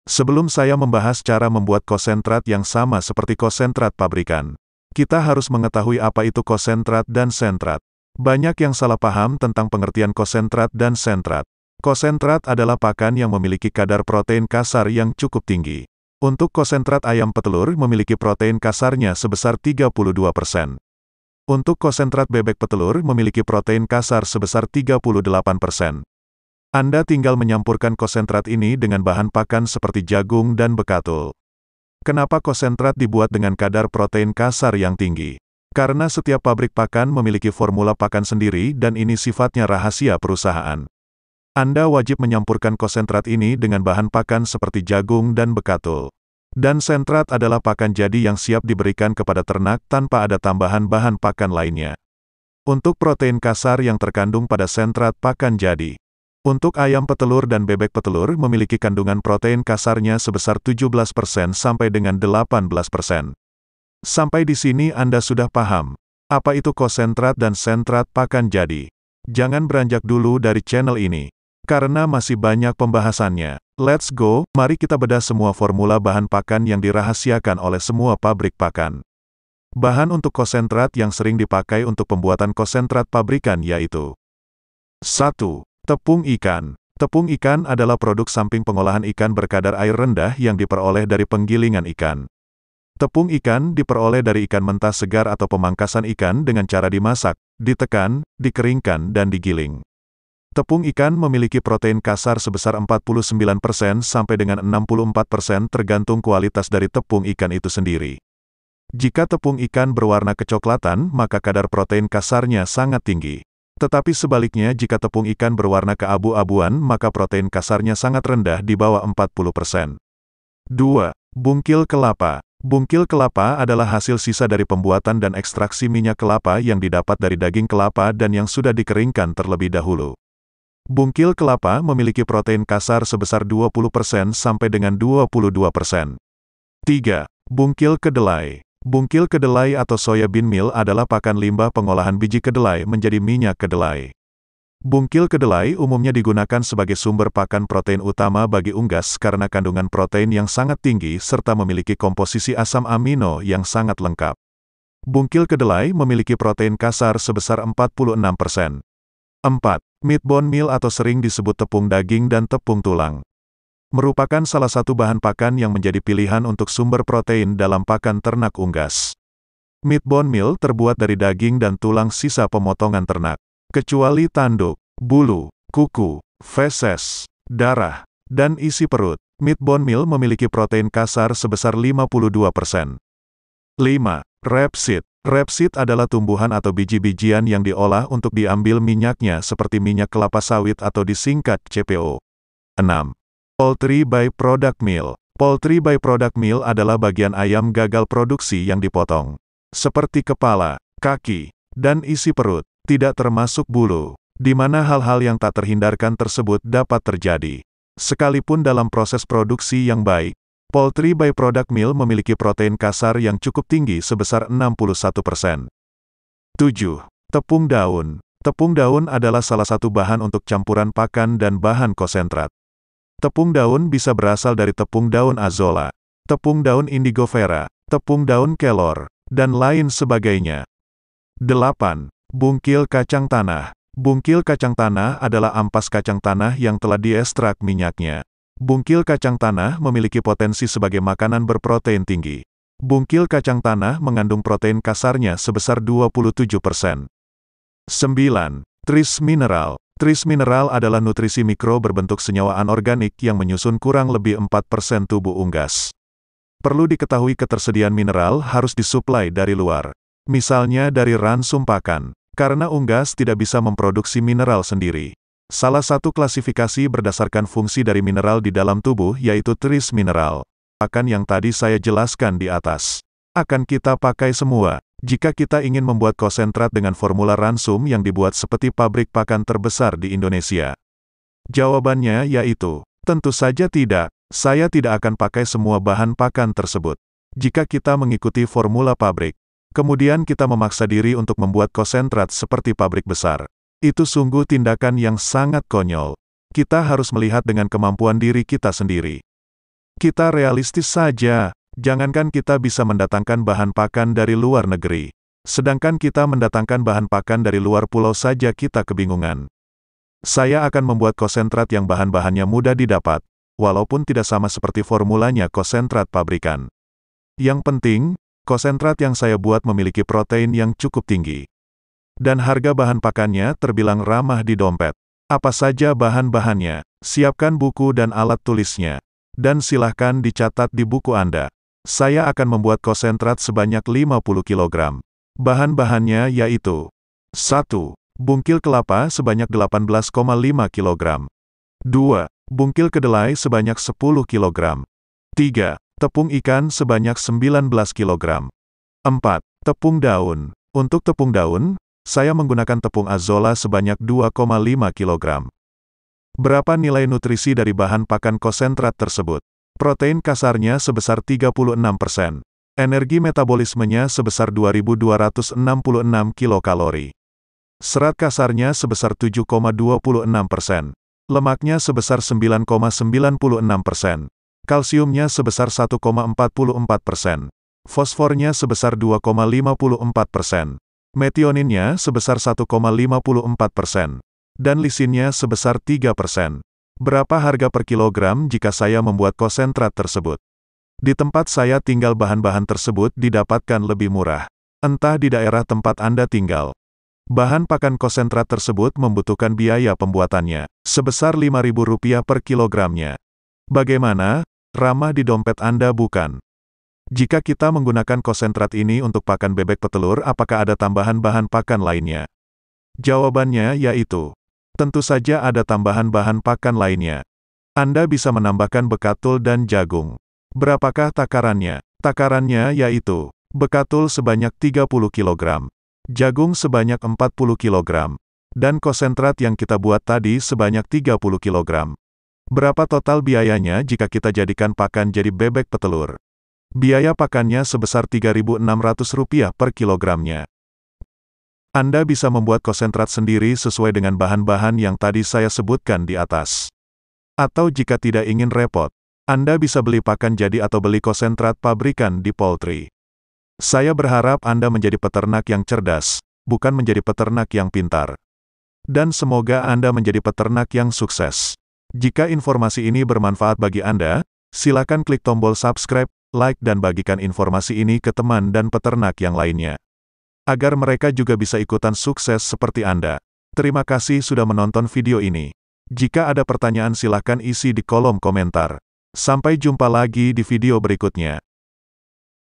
Sebelum saya membahas cara membuat konsentrat yang sama seperti konsentrat pabrikan, kita harus mengetahui apa itu konsentrat dan sentrat. Banyak yang salah paham tentang pengertian konsentrat dan sentrat. Konsentrat adalah pakan yang memiliki kadar protein kasar yang cukup tinggi. Untuk konsentrat ayam petelur memiliki protein kasarnya sebesar 32%. Untuk konsentrat bebek petelur memiliki protein kasar sebesar 38%. Anda tinggal menyampurkan konsentrat ini dengan bahan pakan seperti jagung dan bekatul. Kenapa konsentrat dibuat dengan kadar protein kasar yang tinggi? Karena setiap pabrik pakan memiliki formula pakan sendiri dan ini sifatnya rahasia perusahaan. Anda wajib menyampurkan konsentrat ini dengan bahan pakan seperti jagung dan bekatul. Dan sentrat adalah pakan jadi yang siap diberikan kepada ternak tanpa ada tambahan bahan pakan lainnya. Untuk protein kasar yang terkandung pada sentrat pakan jadi. Untuk ayam petelur dan bebek petelur memiliki kandungan protein kasarnya sebesar 17% sampai dengan 18%. Sampai di sini Anda sudah paham, apa itu konsentrat dan sentrat pakan jadi. Jangan beranjak dulu dari channel ini, karena masih banyak pembahasannya. Let's go, mari kita bedah semua formula bahan pakan yang dirahasiakan oleh semua pabrik pakan. Bahan untuk konsentrat yang sering dipakai untuk pembuatan konsentrat pabrikan yaitu 1. Tepung ikan. Tepung ikan adalah produk samping pengolahan ikan berkadar air rendah yang diperoleh dari penggilingan ikan. Tepung ikan diperoleh dari ikan mentah segar atau pemangkasan ikan dengan cara dimasak, ditekan, dikeringkan dan digiling. Tepung ikan memiliki protein kasar sebesar 49% sampai dengan 64% tergantung kualitas dari tepung ikan itu sendiri. Jika tepung ikan berwarna kecoklatan, maka kadar protein kasarnya sangat tinggi. Tetapi sebaliknya jika tepung ikan berwarna keabu-abuan maka protein kasarnya sangat rendah di bawah 40%. 2. Bungkil kelapa. Bungkil kelapa adalah hasil sisa dari pembuatan dan ekstraksi minyak kelapa yang didapat dari daging kelapa dan yang sudah dikeringkan terlebih dahulu. Bungkil kelapa memiliki protein kasar sebesar 20% sampai dengan 22%. 3. Bungkil kedelai. Bungkil kedelai atau soybean meal adalah pakan limbah pengolahan biji kedelai menjadi minyak kedelai. Bungkil kedelai umumnya digunakan sebagai sumber pakan protein utama bagi unggas karena kandungan protein yang sangat tinggi serta memiliki komposisi asam amino yang sangat lengkap. Bungkil kedelai memiliki protein kasar sebesar 46%. 4. Meat bone meal atau sering disebut tepung daging dan tepung tulang. Merupakan salah satu bahan pakan yang menjadi pilihan untuk sumber protein dalam pakan ternak unggas. Meat bone meal terbuat dari daging dan tulang sisa pemotongan ternak. Kecuali tanduk, bulu, kuku, feses, darah, dan isi perut, meat bone meal memiliki protein kasar sebesar 52%. 5. Rapeseed. Rapeseed adalah tumbuhan atau biji-bijian yang diolah untuk diambil minyaknya seperti minyak kelapa sawit atau disingkat CPO. 6. Poultry by-product meal. Poultry by-product meal adalah bagian ayam gagal produksi yang dipotong. Seperti kepala, kaki, dan isi perut, tidak termasuk bulu, di mana hal-hal yang tak terhindarkan tersebut dapat terjadi. Sekalipun dalam proses produksi yang baik, poultry by-product meal memiliki protein kasar yang cukup tinggi sebesar 61%. 7. Tepung daun. Tepung daun adalah salah satu bahan untuk campuran pakan dan bahan konsentrat. Tepung daun bisa berasal dari tepung daun azolla, tepung daun indigo vera, tepung daun kelor, dan lain sebagainya. 8. Bungkil kacang tanah. Bungkil kacang tanah adalah ampas kacang tanah yang telah diekstrak minyaknya. Bungkil kacang tanah memiliki potensi sebagai makanan berprotein tinggi. Bungkil kacang tanah mengandung protein kasarnya sebesar 27%. 9. Trace mineral. Trace mineral adalah nutrisi mikro berbentuk senyawa anorganik yang menyusun kurang lebih 4% tubuh unggas. Perlu diketahui ketersediaan mineral harus disuplai dari luar. Misalnya dari ransum pakan, karena unggas tidak bisa memproduksi mineral sendiri. Salah satu klasifikasi berdasarkan fungsi dari mineral di dalam tubuh yaitu trace mineral. Pakan yang tadi saya jelaskan di atas. Akan kita pakai semua. Jika kita ingin membuat konsentrat dengan formula ransum yang dibuat seperti pabrik pakan terbesar di Indonesia. Jawabannya yaitu, tentu saja tidak. Saya tidak akan pakai semua bahan pakan tersebut. Jika kita mengikuti formula pabrik, kemudian kita memaksa diri untuk membuat konsentrat seperti pabrik besar. Itu sungguh tindakan yang sangat konyol. Kita harus melihat dengan kemampuan diri kita sendiri. Kita realistis saja, jangankan kita bisa mendatangkan bahan pakan dari luar negeri. Sedangkan kita mendatangkan bahan pakan dari luar pulau saja kita kebingungan. Saya akan membuat konsentrat yang bahan-bahannya mudah didapat, walaupun tidak sama seperti formulanya konsentrat pabrikan. Yang penting, konsentrat yang saya buat memiliki protein yang cukup tinggi. Dan harga bahan pakannya terbilang ramah di dompet. Apa saja bahan-bahannya? Siapkan buku dan alat tulisnya. Dan silahkan dicatat di buku Anda. Saya akan membuat konsentrat sebanyak 50 kg. Bahan-bahannya yaitu 1. Bungkil kelapa sebanyak 18,5 kg. 2. Bungkil kedelai sebanyak 10 kg. 3. Tepung ikan sebanyak 19 kg. 4. Tepung daun. Untuk tepung daun, saya menggunakan tepung azolla sebanyak 2,5 kg. Berapa nilai nutrisi dari bahan pakan konsentrat tersebut? Protein kasarnya sebesar 36%. Energi metabolismenya sebesar 2266 kilokalori. Serat kasarnya sebesar 7,26%. Lemaknya sebesar 9,96%. Kalsiumnya sebesar 1,44%. Fosfornya sebesar 2,54%. Metioninnya sebesar 1,54%. Dan lisinnya sebesar 3%. Berapa harga per kilogram jika saya membuat konsentrat tersebut? Di tempat saya tinggal bahan-bahan tersebut didapatkan lebih murah. Entah di daerah tempat Anda tinggal. Bahan pakan konsentrat tersebut membutuhkan biaya pembuatannya, sebesar Rp5.000 per kilogramnya. Bagaimana? Ramah di dompet Anda bukan? Jika kita menggunakan konsentrat ini untuk pakan bebek petelur, apakah ada tambahan bahan pakan lainnya? Jawabannya yaitu, tentu saja ada tambahan bahan pakan lainnya. Anda bisa menambahkan bekatul dan jagung. Berapakah takarannya? Takarannya yaitu, bekatul sebanyak 30 kg, jagung sebanyak 40 kg, dan konsentrat yang kita buat tadi sebanyak 30 kg. Berapa total biayanya jika kita jadikan pakan jadi bebek petelur? Biaya pakannya sebesar Rp3.600 per kilogramnya. Anda bisa membuat konsentrat sendiri sesuai dengan bahan-bahan yang tadi saya sebutkan di atas. Atau jika tidak ingin repot, Anda bisa beli pakan jadi atau beli konsentrat pabrikan di poultry. Saya berharap Anda menjadi peternak yang cerdas, bukan menjadi peternak yang pintar. Dan semoga Anda menjadi peternak yang sukses. Jika informasi ini bermanfaat bagi Anda, silakan klik tombol subscribe, like dan bagikan informasi ini ke teman dan peternak yang lainnya. Agar mereka juga bisa ikutan sukses seperti Anda. Terima kasih sudah menonton video ini. Jika ada pertanyaan silahkan isi di kolom komentar. Sampai jumpa lagi di video berikutnya.